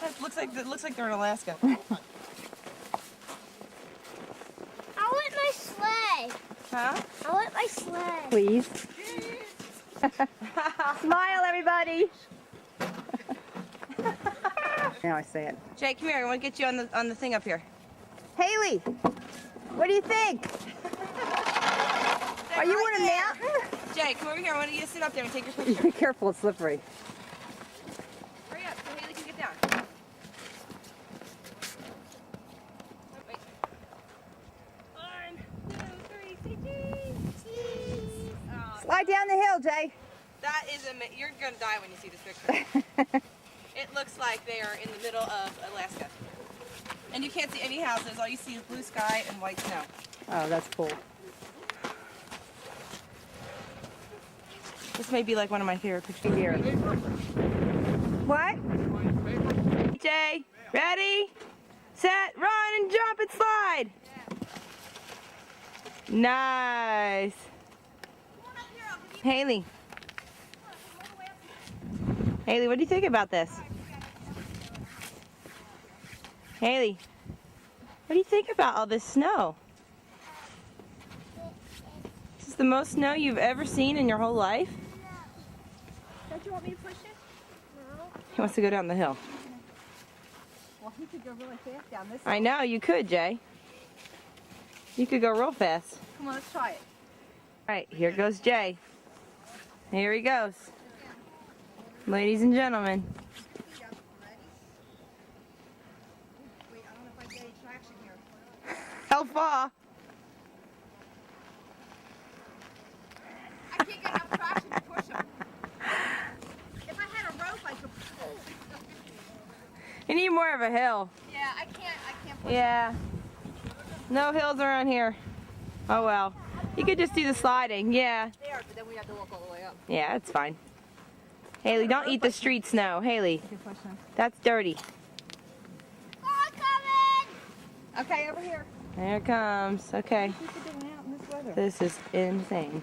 It looks like they're in Alaska. I want my sleigh. Huh? I want my sleigh. Please. Smile, everybody. Now I say it. Jay, come here. I want to get you on the thing up here. Haley, what do you think? Are you on a mountain? Jay, come over here. I want you to sit up there and take your picture. Be careful, it's slippery. Hurry up so Haley can get down. Oh, wait. 1, 2, 3, say cheese. Oh, Slide down the hill, Jay. that is you're gonna die when you see this picture. It looks like they are in the middle of Alaska. And you can't see any houses. All you see is blue sky and white snow. Oh, that's cool. This may be like one of my favorite pictures here. What? Jay, ready, set, run, and jump and slide. Nice. Haley. Haley, what do you think about this? Haley, what do you think about all this snow? This is the most snow you've ever seen in your whole life? Don't you want me to push it? He wants to go down the hill. Well, he could go really fast down this. I know, you could, Jay. You could go real fast. Come on, let's try it. All right, here goes Jay. Here he goes. Ladies and gentlemen. Wait, I don't know if I get any traction here. How far? I can't get enough traction to push him. If I had a rope, I could pull. You need more of a hill. Yeah, I can't push Yeah. No hills around here. Oh well. You could just do the sliding. Yeah. there, but then we have to walk all the way up. Yeah, it's fine. Haley, don't eat the street snow. Haley, You can push him. that's dirty. I'm coming. Okay, over here. There it comes. Okay. People doing out in this weather. This is insane.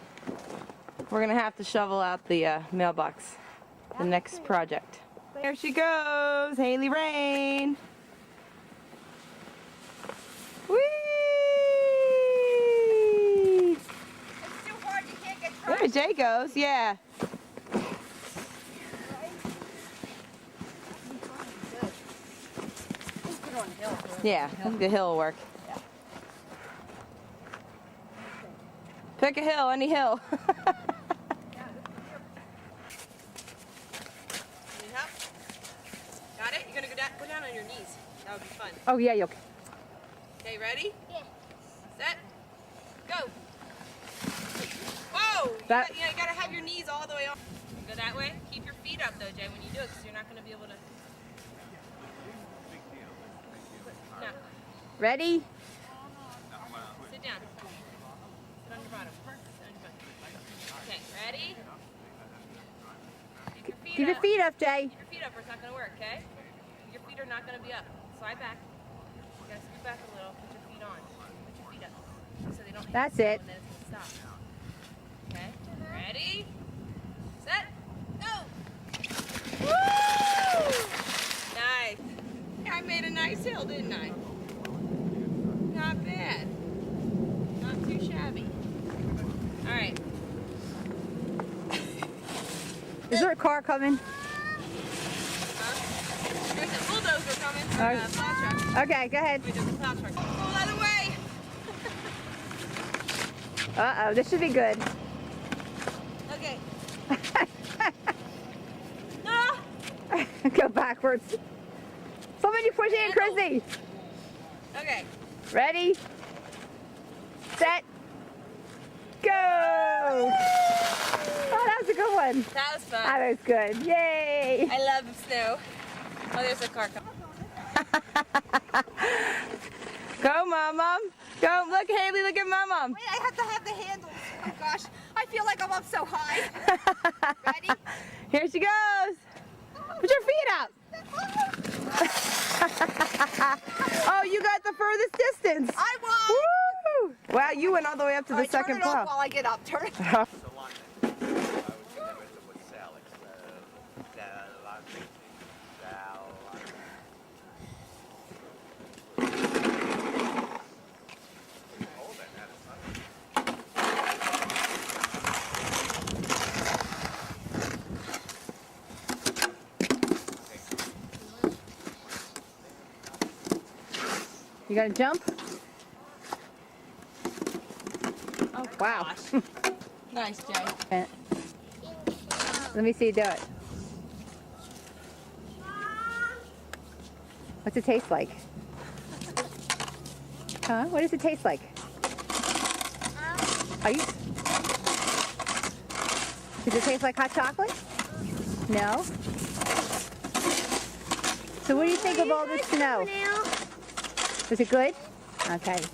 We're going to have to shovel out the mailbox. The next project. There she goes. Haley Rain. Whee! It's too hard, you can't get There traction. Jay goes. Yeah. Let's put it on the hill. Yeah, I think the hill will work. Pick a hill, any hill. Need help? Got it? You're gonna go down on your knees. That would be fun. Oh, yeah, you Okay, ready? Yeah. Set. Go. Whoa! You gotta have your knees all the way up. Go that way. Keep your feet up though, Jay, when you do it, because you're not gonna be able to. No. ready? Sit down. Sit on your bottom. Sit on your butt. Okay, ready? Keep your feet Keep your up. feet up, Jay. Keep your feet up or it's not going to work, okay? Your feet are not going to be up. Slide back. You got to scoot back a little. Put your feet on. Put your feet up. So they don't hit That's the snow it. and then it's going to stop. Okay? Ready? Set. Go! Woo! Nice. I made a nice hill, didn't I? Not bad. Not too shabby. All right. Is there a car coming? There's a bulldozer coming. Or Alright. a plow truck. Okay, go ahead. Wait, there's a plow truck. Go the other way. Uh-oh, this should be good. Okay. No. Go backwards. Somebody push in, Chrissy. Okay. Ready? Set. Go! Oh, that was a good one. That was fun. That was good. Yay! I love the snow. Oh, there's a car coming. Go, Mom. Go. Look, Haley, look at Mom. Wait, I have to have the handles. Oh gosh, I feel like I'm up so high. Ready? Here she goes. Put your feet up. Oh, you got the furthest distance. I won! Woo! Wow, you went all the way up to All the right, turn second it off plow. while I get up. Turn it. You gonna jump? Oh, Wow. gosh. Nice, Jay. Let me see you do it. What's it taste like? Huh? What does it taste like? Are you? Does it taste like hot chocolate? No? So what do you think of all this snow? Now. Was it good? Okay.